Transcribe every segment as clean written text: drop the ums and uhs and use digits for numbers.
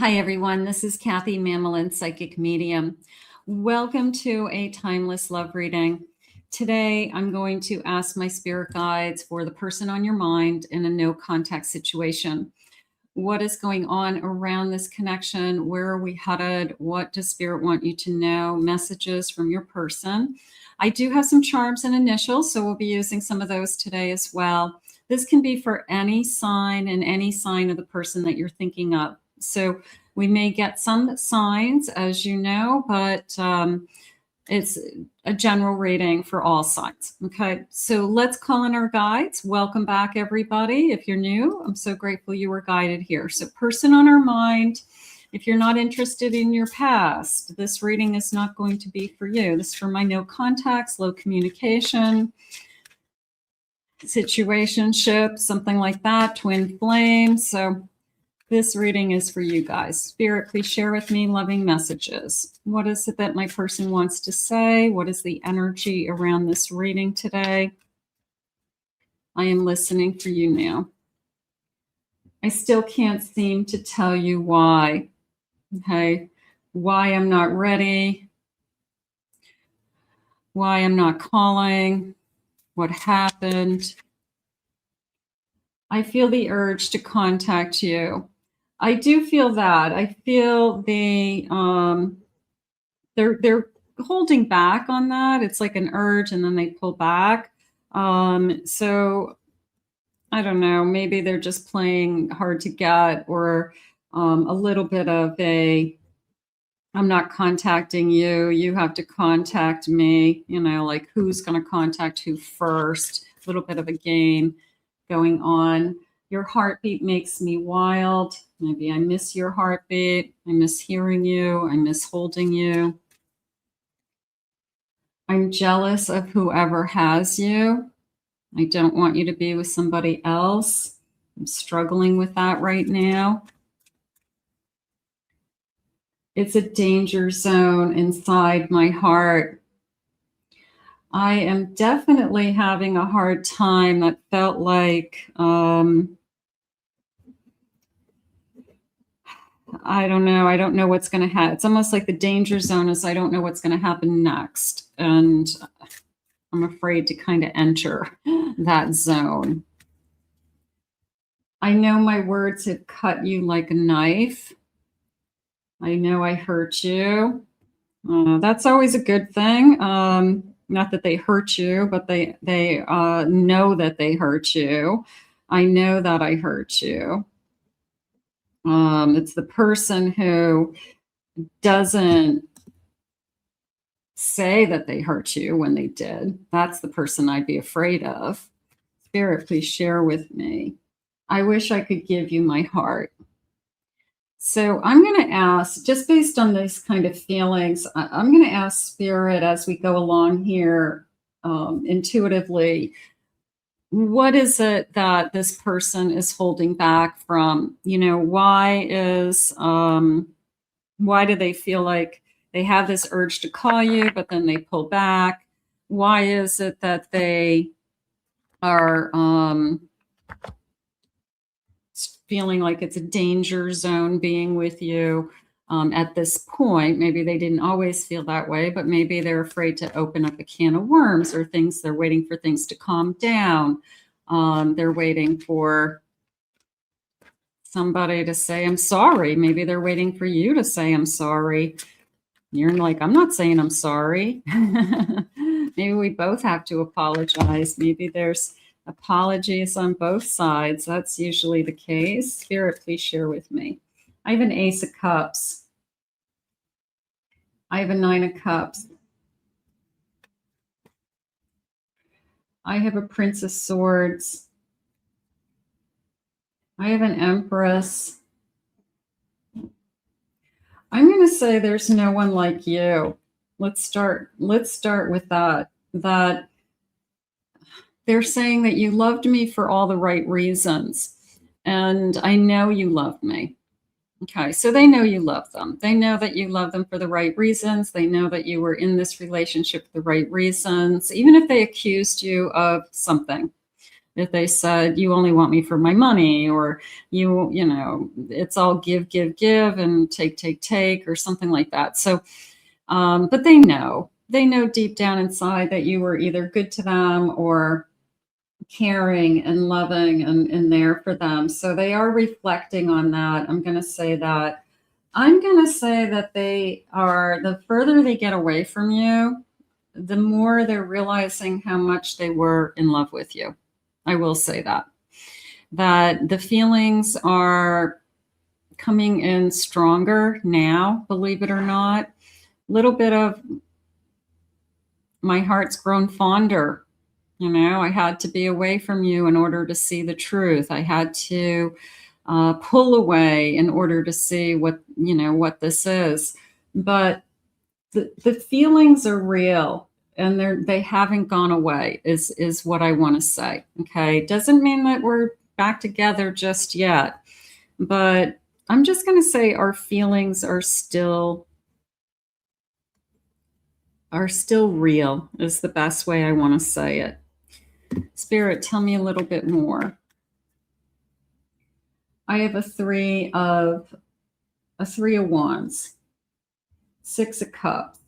Hi, everyone. This is Kathy Mamelin, Psychic Medium. Welcome to a timeless love reading. Today, I'm going to ask my spirit guides for the person on your mind in a no contact situation. What is going on around this connection? Where are we headed? What does spirit want you to know? Messages from your person. I do have some charms and initials, so we'll be using some of those today as well. This can be for any sign and any sign of the person that you're thinking of. So we may get some signs, as you know, but it's a general reading for all signs. Okay, so let's call in our guides. Welcome back, everybody. If you're new, I'm so grateful you were guided here. So person on our mind, if you're not interested in your past, this reading is not going to be for you. This is for my no contacts, low communication, situationship, something like that, twin flames. So this reading is for you guys. Spirit, please share with me loving messages. What is it that my person wants to say? What is the energy around this reading today? I am listening for you now. I still can't seem to tell you why. Okay, why I'm not ready, why I'm not calling, what happened. I feel the urge to contact you. I do feel that. I feel the they're holding back on that. It's like an urge and then they pull back. So I don't know, maybe they're just playing hard to get, or a little bit of a I'm not contacting you, you have to contact me, you know, like who's going to contact who first. A little bit of a game going on. Your heartbeat makes me wild. Maybe I miss your heartbeat. I miss hearing you. I miss holding you. I'm jealous of whoever has you. I don't want you to be with somebody else. I'm struggling with that right now. It's a danger zone inside my heart. I am definitely having a hard time. That felt like, I don't know. I don't know what's going to happen. It's almost like the danger zone is I don't know what's going to happen next. And I'm afraid to kind of enter that zone. I know my words have cut you like a knife. I know I hurt you. That's always a good thing. Not that they hurt you, but they know that they hurt you. I know that I hurt you. It's the person who doesn't say that they hurt you when they did. That's the person I'd be afraid of. Spirit, please share with me. I wish I could give you my heart. So I'm going to ask, just based on these kind of feelings, I'm going to ask Spirit as we go along here intuitively, what is it that this person is holding back from? You know, why do they feel like they have this urge to call you, but then they pull back? Why is it that they are feeling like it's a danger zone being with you at this point? Maybe they didn't always feel that way, but maybe they're afraid to open up a can of worms, or things. They're waiting for things to calm down. They're waiting for somebody to say, I'm sorry. Maybe they're waiting for you to say, I'm sorry. You're like, I'm not saying I'm sorry. Maybe we both have to apologize. Maybe there's apologies on both sides. That's usually the case. Spirit, please share with me. I have an Ace of Cups. I have a Nine of Cups. I have a Prince of Swords. I have an Empress. I'm going to say there's no one like you. Let's start with that. That they're saying that you loved me for all the right reasons. And I know you loved me. Okay, so they know you love them. They know that you love them for the right reasons. They know that you were in this relationship for the right reasons, even if they accused you of something. if they said, you only want me for my money, or you know, it's all give, give, give and take, take, take, or something like that. So, but they know deep down inside that you were either good to them or caring and loving and there for them. So they are reflecting on that. I'm going to say that. I'm going to say that they are, the further they get away from you, the more they're realizing how much they were in love with you. I will say that the feelings are coming in stronger now, believe it or not. Little bit of my heart's grown fonder. You know, I had to be away from you in order to see the truth. I had to pull away in order to see what, you know, what this is. But the feelings are real, and they haven't gone away is what I want to say. Okay. Doesn't mean that we're back together just yet, but I'm just going to say our feelings are still real is the best way I want to say it. Spirit, tell me a little bit more. I have a three of wands, 6 of cups,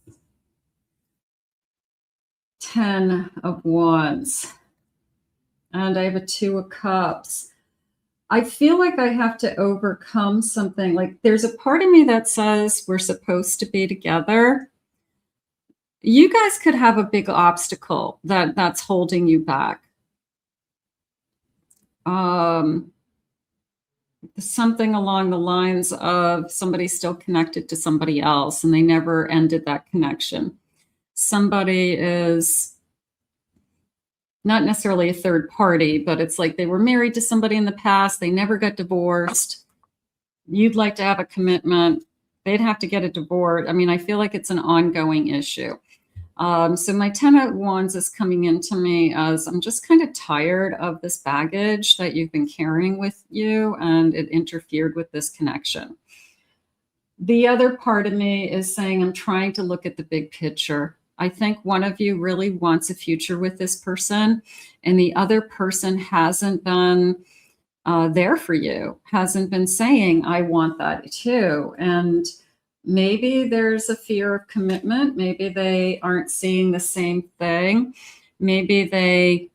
10 of wands, and I have a 2 of cups. I feel like I have to overcome something. Like there's a part of me that says we're supposed to be together. You guys could have a big obstacle that's holding you back. Something along the lines of somebody still connected to somebody else and they never ended that connection. Somebody is not necessarily a third party, but it's like they were married to somebody in the past. They never got divorced. You'd like to have a commitment. They'd have to get a divorce. I mean, I feel like it's an ongoing issue. So my 10 of wands is coming into me as I'm just kind of tired of this baggage that you've been carrying with you, and it interfered with this connection. The other part of me is saying I'm trying to look at the big picture. I think one of you really wants a future with this person, and the other person hasn't been there for you, hasn't been saying, I want that too. And maybe there's a fear of commitment. Maybe they aren't seeing the same thing. Maybe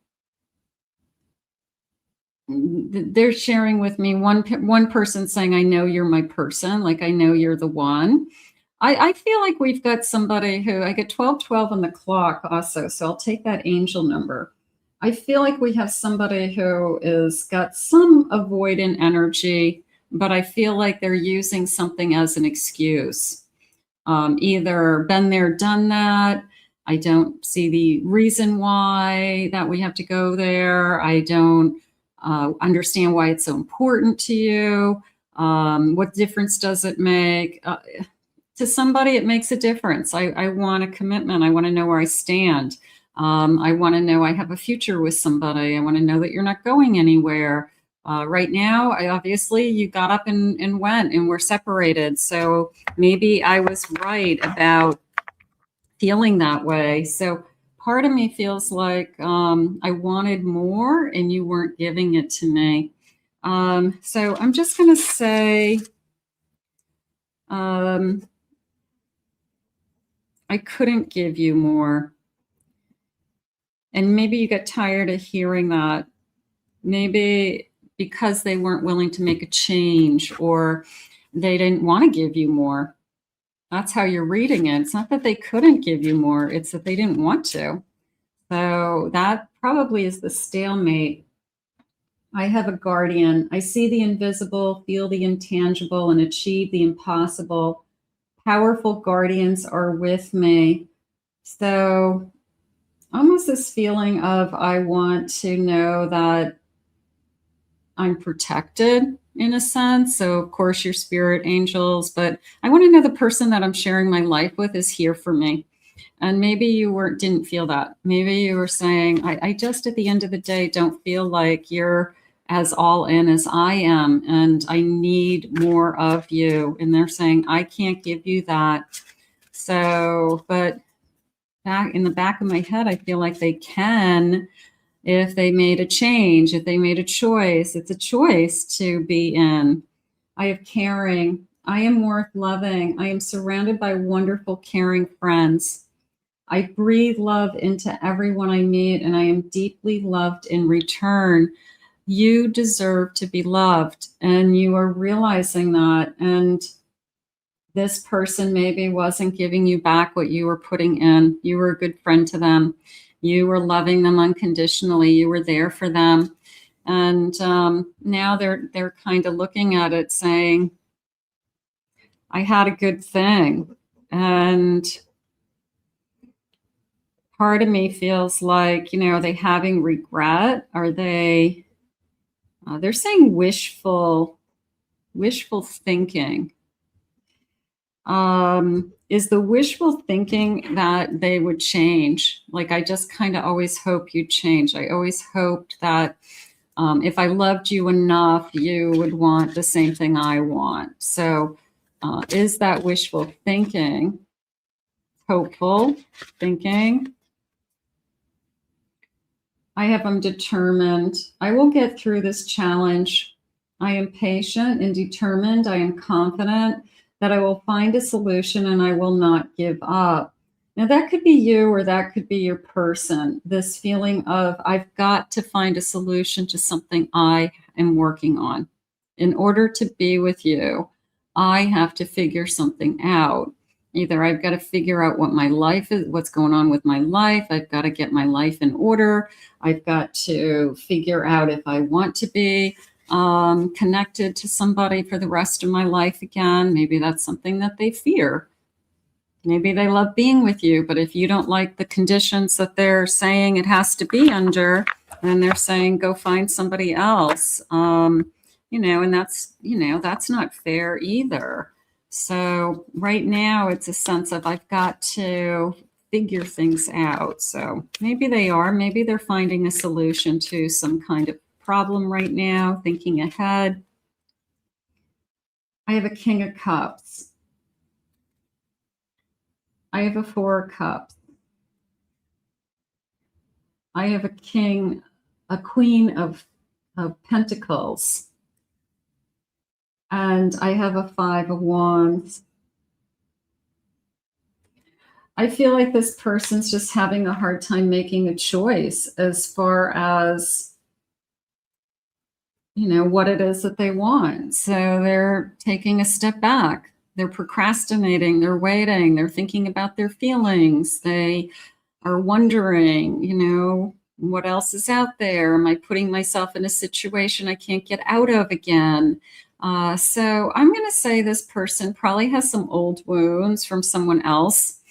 they're sharing with me one person saying, I know you're my person. Like, I know you're the one. I feel like we've got somebody who, I get 1212 on the clock also. So I'll take that angel number. I feel like we have somebody who is got some avoidant energy, but I feel like they're using something as an excuse. Either been there, done that. I don't see the reason why that we have to go there. I don't understand why it's so important to you. What difference does it make? To somebody, it makes a difference. I want a commitment. I want to know where I stand. I want to know I have a future with somebody. I want to know that you're not going anywhere. Right now, obviously, you got up and went, and we're separated. So maybe I was right about feeling that way. So part of me feels like I wanted more, and you weren't giving it to me. So I'm just going to say I couldn't give you more. And maybe you got tired of hearing that. Maybe because they weren't willing to make a change, or they didn't want to give you more. That's how you're reading it. It's not that they couldn't give you more. It's that they didn't want to. So that probably is the stalemate. I have a guardian. I see the invisible, feel the intangible, and achieve the impossible. Powerful guardians are with me. So almost this feeling of I want to know that I'm protected in a sense. So of course your spirit angels, but I want to know the person that I'm sharing my life with is here for me. And maybe you didn't feel that. Maybe you were saying, I just at the end of the day don't feel like you're as all in as I am, and I need more of you. And they're saying, I can't give you that. So, but back in the back of my head, I feel like they can. if they made a change, if they made a choice. It's a choice to be in. I have caring. I am worth loving. I am surrounded by wonderful, caring friends. I breathe love into everyone I meet, and I am deeply loved in return. You deserve to be loved, and you are realizing that. And this person maybe wasn't giving you back what you were putting in. You were a good friend to them. You were loving them unconditionally. You were there for them. And now they're kind of looking at it saying, I had a good thing. And part of me feels like, are they having regret? Are they, they're saying wishful thinking. Is the wishful thinking that they would change? Like, I just kind of always hope you change. I always hoped that if I loved you enough, you would want the same thing I want. So is that wishful thinking? Hopeful thinking? I have, I'm determined. I will get through this challenge. I am patient and determined. I am confident that I will find a solution and I will not give up. Now, that could be you or that could be your person. This feeling of, I've got to find a solution to something I am working on. In order to be with you, I have to figure something out. Either I've got to figure out what my life is, what's going on with my life. I've got to get my life in order. I've got to figure out if I want to be connected to somebody for the rest of my life again. Maybe that's something that they fear. Maybe they love being with you, but if you don't like the conditions that they're saying it has to be under, then they're saying go find somebody else. And that's not fair either. So right now it's a sense of I've got to figure things out. So maybe they're finding a solution to some kind of problem right now, thinking ahead. I have a King of Cups. I have a Four of Cups. I have a Queen of Pentacles. And I have a Five of Wands. I feel like this person's just having a hard time making a choice as far as, what it is that they want. So they're taking a step back. They're procrastinating. They're waiting. They're thinking about their feelings. They are wondering, what else is out there? Am I putting myself in a situation I can't get out of again? So I'm going to say this person probably has some old wounds from someone else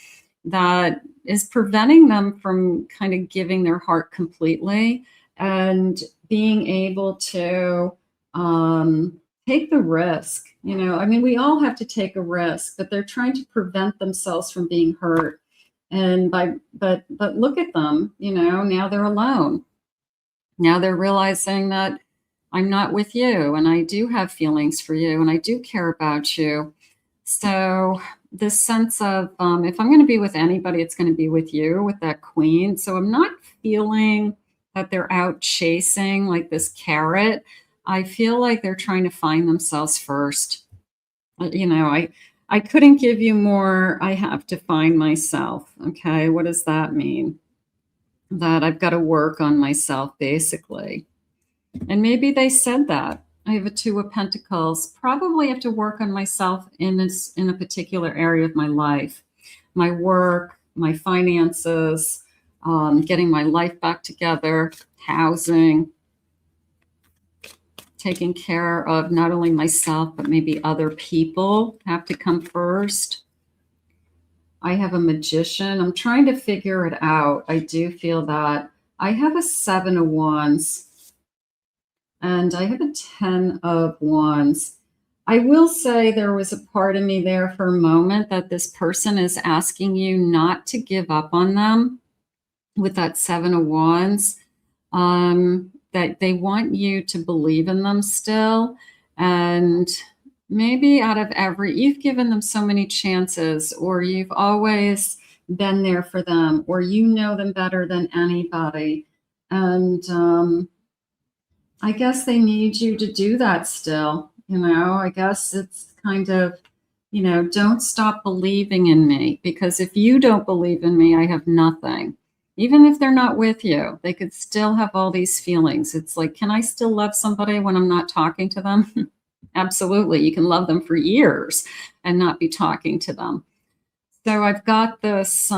that is preventing them from kind of giving their heart completely and being able to take the risk. We all have to take a risk, but they're trying to prevent themselves from being hurt. And but look at them, now they're alone. Now they're realizing that I'm not with you and I do have feelings for you and I do care about you. So this sense of if I'm going to be with anybody, it's going to be with you, with that Queen. So I'm not feeling that they're out chasing like this carrot. I feel like they're trying to find themselves first. I couldn't give you more. I have to find myself. Okay. What does that mean? That I've got to work on myself, basically. And maybe they said that. I have a Two of Pentacles. Probably have to work on myself in a particular area of my life, my work, my finances, getting my life back together, housing, taking care of not only myself, but maybe other people have to come first. I have a Magician. I'm trying to figure it out. I do feel that. I have a Seven of Wands. And I have a 10 of Wands. I will say there was a part of me there for a moment that this person is asking you not to give up on them with that Seven of Wands, that they want you to believe in them still. And maybe you've given them so many chances, or you've always been there for them, or them better than anybody. And I guess they need you to do that still. I guess it's kind of, don't stop believing in me, because if you don't believe in me, I have nothing. Even if they're not with you, they could still have all these feelings. It's like, can I still love somebody when I'm not talking to them? Absolutely. You can love them for years and not be talking to them. So I've got this,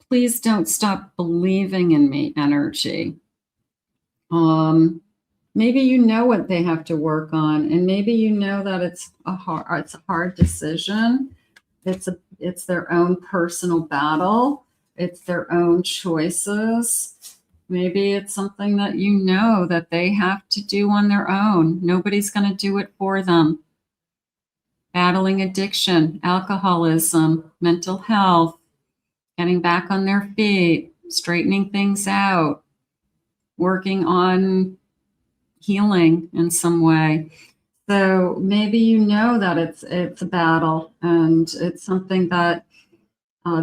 please don't stop believing in me energy. Maybe you know what they have to work on, and maybe you know that it's a hard decision. It's their own personal battle. It's their own choices. Maybe it's something that you know that they have to do on their own. Nobody's going to do it for them. Battling addiction, alcoholism, mental health, getting back on their feet, straightening things out, working on healing in some way. So maybe you know that it's a battle, and it's something that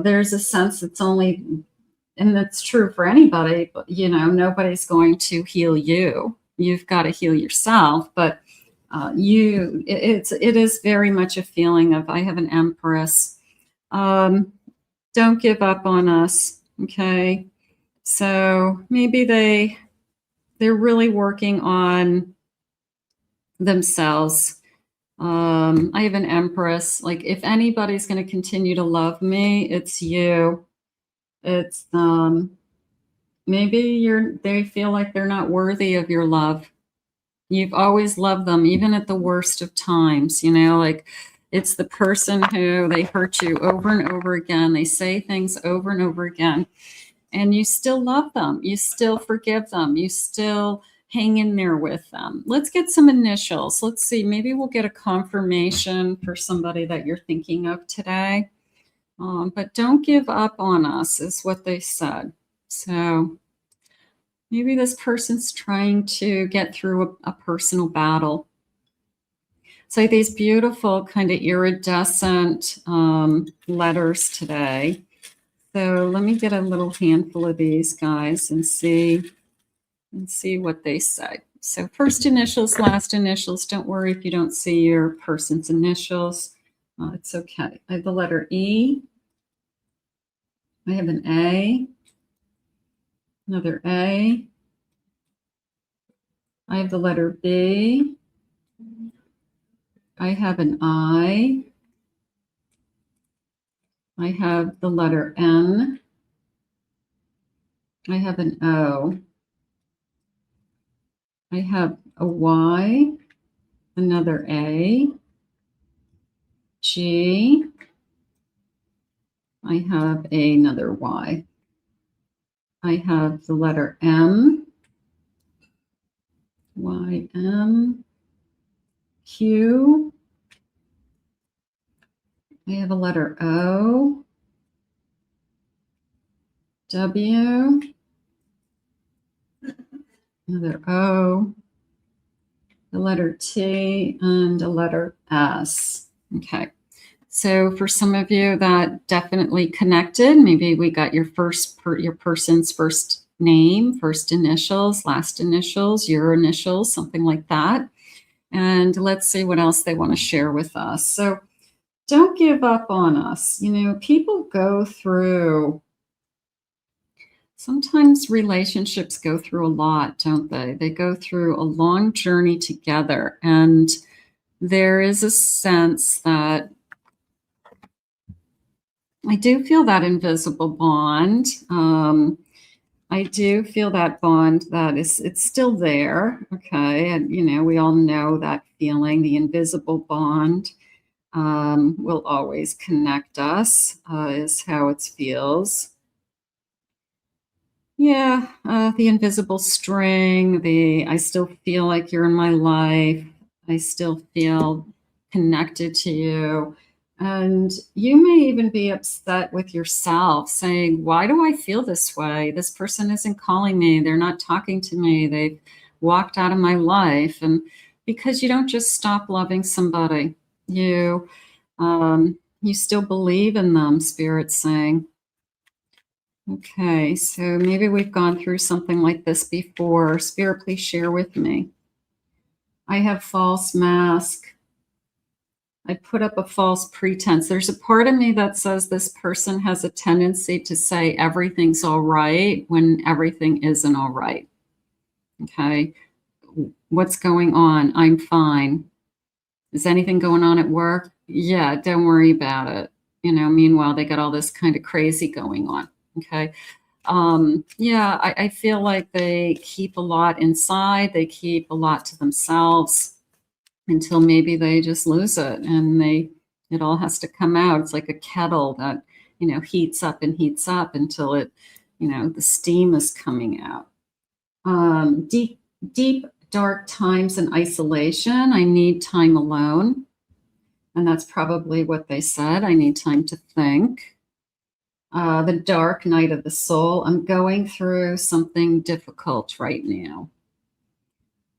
there's a sense it's only, and that's true for anybody, but nobody's going to heal you. You've got to heal yourself. But it is very much a feeling of, I have an Empress. Don't give up on us. Okay. So maybe they're really working on themselves. I have an Empress. Like, if anybody's going to continue to love me, it's you. It's maybe they feel like they're not worthy of your love. You've always loved them, even at the worst of times. Like, it's the person who, they hurt you over and over again. They say things over and over again, and you still love them. You still forgive them. You still hang in there with them. Let's get some initials. Let's see. Maybe we'll get a confirmation for somebody that you're thinking of today. But don't give up on us, is what they said. So maybe this person's trying to get through a personal battle. So these beautiful kind of iridescent letters today. So let me get a little handful of these guys and see what they say. So first initials, last initials. Don't worry if you don't see your person's initials. It's okay. I have the letter E. I have an A. Another A. I have the letter B. I have an I. I have the letter N. I have an O. I have a Y, another A, G. I have another Y. I have the letter M, Y, M, Q. I have a letter O, W, another O, the letter T, and a letter S. Okay. So for some of you that definitely connected, maybe we got your person's first name, first initials, last initials, your initials, something like that. And let's see what else they want to share with us. So don't give up on us. People go through, sometimes relationships go through a lot, don't they? They go through a long journey together. And there is a sense that I do feel that invisible bond. I do feel that bond it's still there. Okay. And, we all know that feeling, the invisible bond will always connect us, is how it feels. Yeah. The invisible string, I still feel like you're in my life. I still feel connected to you. And you may even be upset with yourself, saying, why do I feel this way? This person isn't calling me. They're not talking to me. They've walked out of my life. And because you don't just stop loving somebody, you still believe in them, Spirit's saying. Okay, so maybe we've gone through something like this before. Spirit, please share with me. I have false mask. I put up a false pretense. There's a part of me that says this person has a tendency to say everything's all right when everything isn't all right. Okay, what's going on? I'm fine. Is anything going on at work? Yeah, don't worry about it. You know, meanwhile, they got all this kind of crazy going on. Okay. Yeah, I feel like they keep a lot inside. They keep a lot to themselves until maybe they just lose it and it all has to come out. It's like a kettle that, you know, heats up until it, you know, the steam is coming out. Deep, dark times in isolation. I need time alone. And that's probably what they said. I need time to think. The dark night of the soul. I'm going through something difficult right now.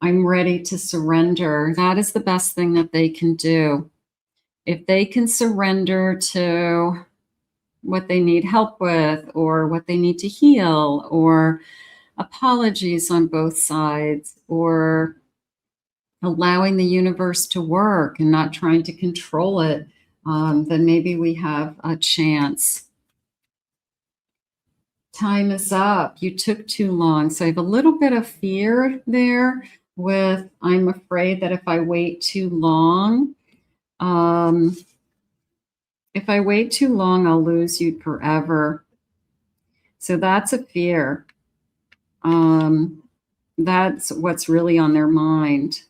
I'm ready to surrender. That is the best thing that they can do. If they can surrender to what they need help with or what they need to heal or apologies on both sides or allowing the universe to work and not trying to control it, then maybe we have a chance. Time is up. You took too long. So I have a little bit of fear there with, I'm afraid that if I wait too long, I'll lose you forever. So that's a fear. That's what's really on their mind.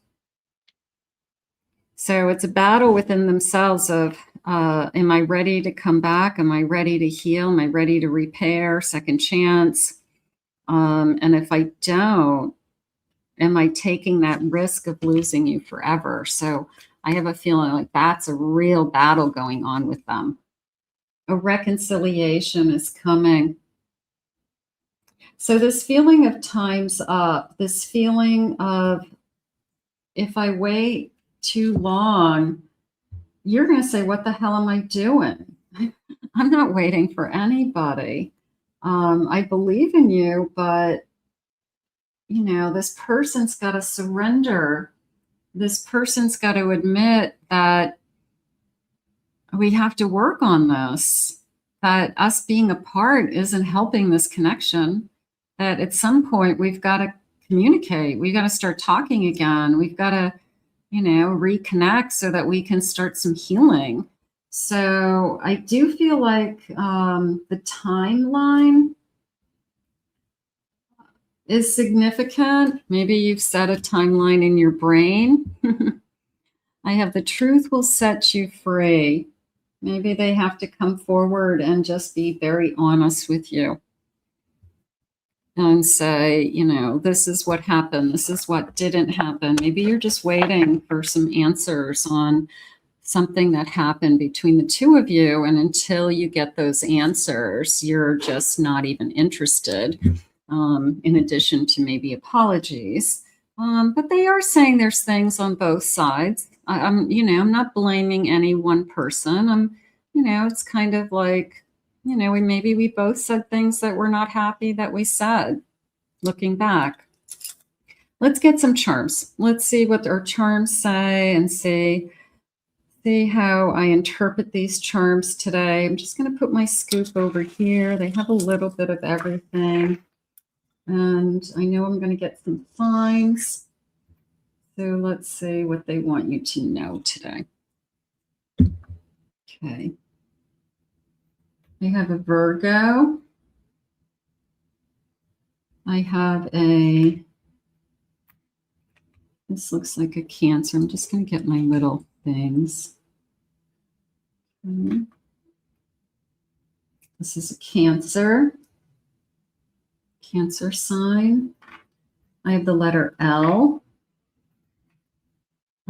So it's a battle within themselves of, am I ready to come back? Am I ready to heal? Am I ready to repair? Second chance. And if I don't, am I taking that risk of losing you forever? So I have a feeling like that's a real battle going on with them. A reconciliation is coming. So this feeling of time's up, this feeling of if I wait too long, you're going to say, what the hell am I doing? I'm not waiting for anybody. I believe in you, but you know, this person's got to surrender. This person's got to admit that we have to work on this, that us being apart isn't helping this connection, that at some point we've got to communicate. We've got to start talking again. We've got to, you know, reconnect so that we can start some healing. So I do feel like the timeline is significant. Maybe you've set a timeline in your brain. I have the truth will set you free. Maybe they have to come forward and just be very honest with you and say, you know, this is what happened. This is what didn't happen. Maybe you're just waiting for some answers on something that happened between the two of you. And until you get those answers, you're just not even interested, in addition to maybe apologies. But they are saying there's things on both sides. I'm not blaming any one person. It's kind of like, we both said things that were not happy that we said, looking back. Let's get some charms. Let's see what our charms say and see how I interpret these charms today. I'm just going to put my scoop over here. They have a little bit of everything. And I know I'm going to get some signs. So let's see what they want you to know today. Okay. I have a Virgo. I have this looks like a Cancer. I'm just going to get my little things. Okay. This is a Cancer sign. I have the letter L.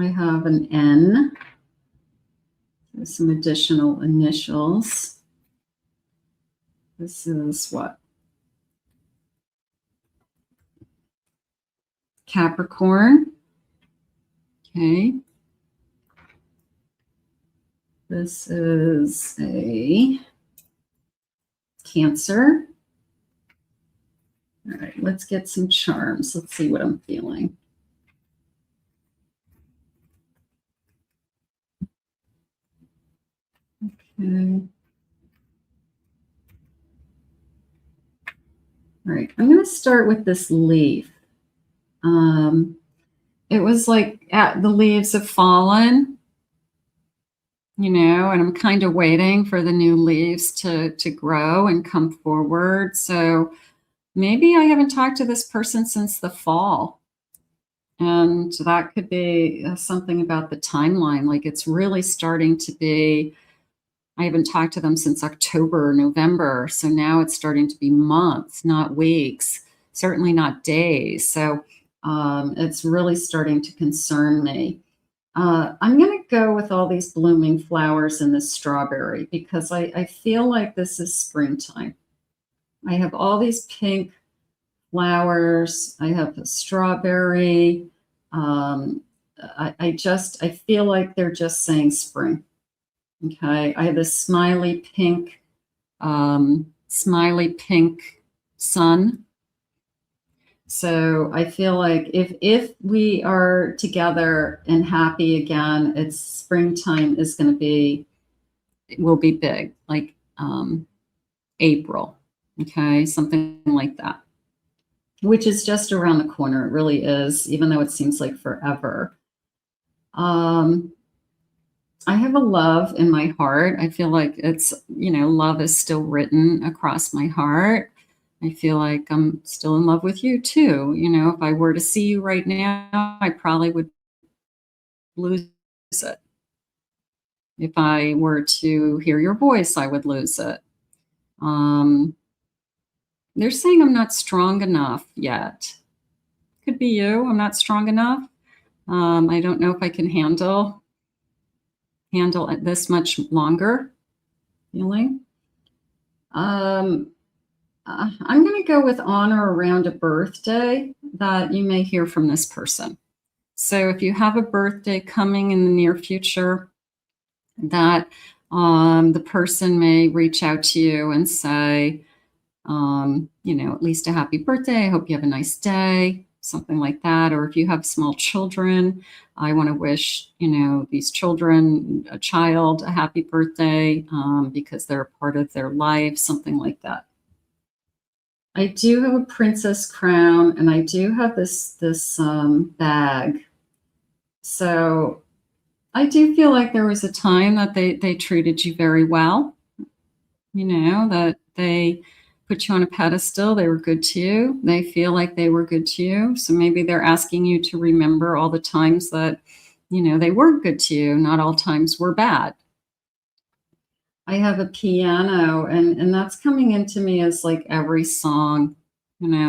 I have an N. There's some additional initials. This is what? Capricorn. Okay. This is a Cancer. All right, let's get some charms. Let's see what I'm feeling. Okay. All right, I'm going to start with this leaf. It was like the leaves have fallen, and I'm kind of waiting for the new leaves to grow and come forward. So maybe I haven't talked to this person since the fall. And that could be something about the timeline. Like it's really starting to be, I haven't talked to them since October or November. So now it's starting to be months, not weeks, certainly not days. So it's really starting to concern me. I'm going to go with all these blooming flowers and this strawberry because I feel like this is springtime. I have all these pink flowers. I have a strawberry. I feel like they're just saying spring. Okay. I have this smiley pink sun. So I feel like if we are together and happy again, it's springtime is going to be, it will be big, like April. Okay. Something like that, which is just around the corner. It really is, even though it seems like forever. I have a love in my heart. I feel like it's, love is still written across my heart. I feel like I'm still in love with you too. If I were to see you right now, I probably would lose it. If I were to hear your voice, I would lose it. They're saying I'm not strong enough yet. Could be you. I'm not strong enough. I don't know if I can handle it this much longer. Feeling. I'm going to go with on or around a birthday that you may hear from this person. So if you have a birthday coming in the near future, that the person may reach out to you and say, at least a happy birthday. I hope you have a nice day, something like that. Or if you have small children, I want to wish, these children, a child, a happy birthday because they're a part of their life, something like that. I do have a princess crown and I do have this bag. So I do feel like there was a time that they treated you very well, that they put you on a pedestal. They were good to you. They feel like they were good to you. So maybe they're asking you to remember all the times that, they were good to you. Not all times were bad. I have a piano and that's coming into me as like every song,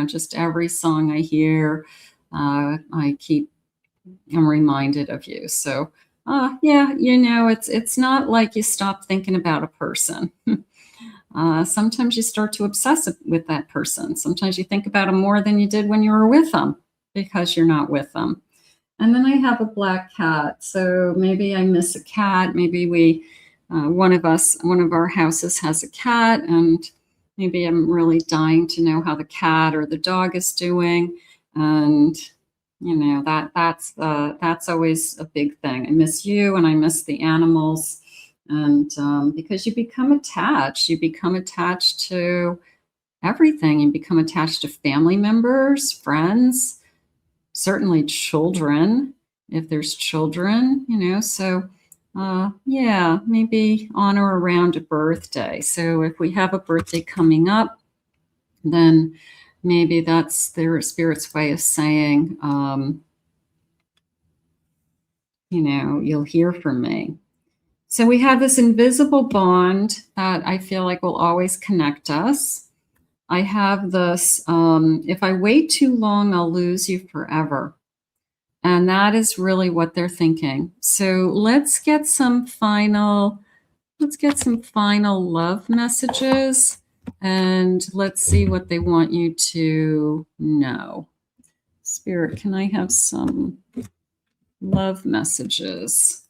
just every song I hear, I'm reminded of you. So yeah, it's not like you stop thinking about a person. Sometimes you start to obsess with that person. Sometimes you think about them more than you did when you were with them because you're not with them. And then I have a black cat. So maybe I miss a cat. Maybe one of our houses has a cat, and maybe I'm really dying to know how the cat or the dog is doing. And that's always a big thing. I miss you and I miss the animals. And because you become attached to everything. You become attached to family members, friends, certainly children, if there's children, so yeah, maybe on or around a birthday. So if we have a birthday coming up, then maybe that's their spirit's way of saying, you'll hear from me. So we have this invisible bond that I feel like will always connect us. I have this, if I wait too long, I'll lose you forever. And that is really what they're thinking. So let's get some final love messages and let's see what they want you to know. Spirit, can I have some love messages?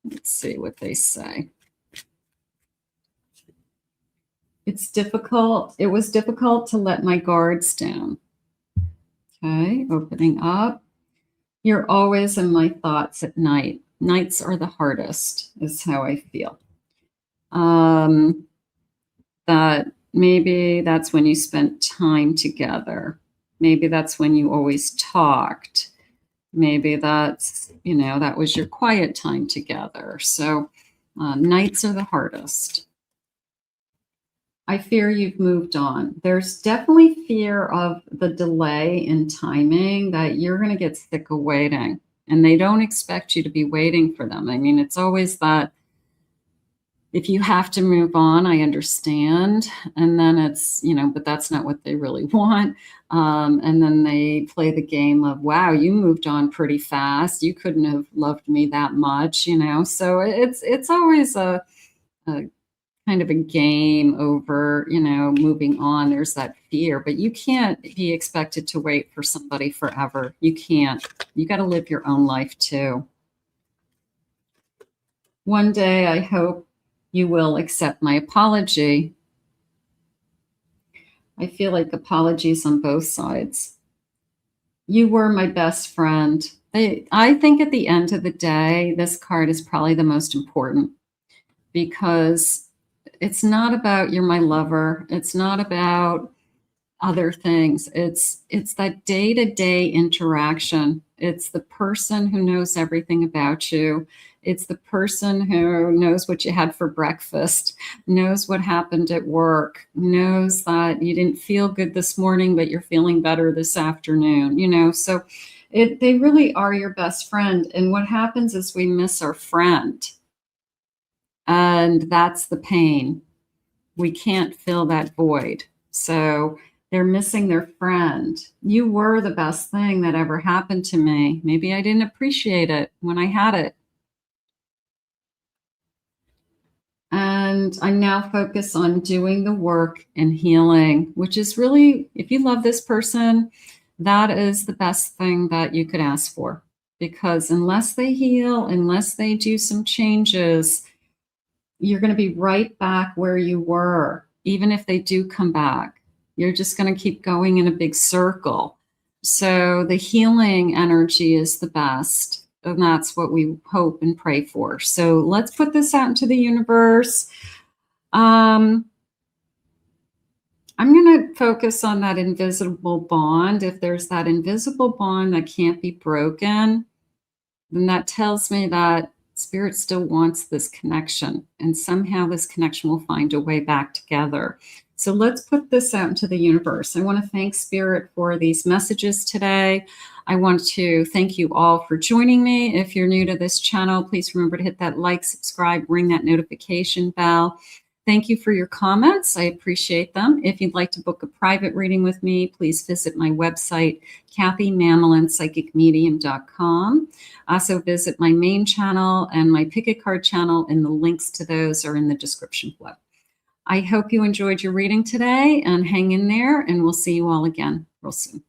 Let's see what they say. It's difficult. It was difficult to let my guards down. Okay, opening up. You're always in my thoughts at night. Nights are the hardest, is how I feel. That maybe that's when you spent time together. Maybe that's when you always talked. Maybe that's, that was your quiet time together. So nights are the hardest. I fear you've moved on. There's definitely fear of the delay in timing, that you're going to get sick of waiting, and they don't expect you to be waiting for them. I mean, it's always that if you have to move on, I understand. And then it's, but that's not what they really want. And then they play the game of, wow, you moved on pretty fast. You couldn't have loved me that much, So it's always a kind of a game over, moving on. There's that fear, but you can't be expected to wait for somebody forever. You can't. You got to live your own life too. One day, I hope you will accept my apology. I feel like apologies on both sides. You were my best friend. I think at the end of the day, this card is probably the most important, because it's not about you're my lover. It's not about other things. It's that day-to-day interaction. It's the person who knows everything about you. It's the person who knows what you had for breakfast, knows what happened at work, knows that you didn't feel good this morning, but you're feeling better this afternoon, So they really are your best friend. And what happens is we miss our friend. And that's the pain. We can't fill that void. So they're missing their friend. You were the best thing that ever happened to me. Maybe I didn't appreciate it when I had it. And I now focus on doing the work and healing, which is really, if you love this person, that is the best thing that you could ask for. Because unless they heal, unless they do some changes, you're going to be right back where you were. Even if they do come back, you're just going to keep going in a big circle. So the healing energy is the best. And that's what we hope and pray for. So let's put this out into the universe. I'm going to focus on that invisible bond. If there's that invisible bond that can't be broken, then that tells me that Spirit still wants this connection, and somehow this connection will find a way back together. So let's put this out into the universe. I want to thank Spirit for these messages today. I want to thank you all for joining me. If you're new to this channel, please remember to hit that like, subscribe, ring that notification bell. Thank you for your comments. I appreciate them. If you'd like to book a private reading with me, please visit my website, CathyMamolinsPsychicMedium.com. Also visit my main channel and my Pick a Card channel, and the links to those are in the description below. I hope you enjoyed your reading today, and hang in there, and we'll see you all again real soon.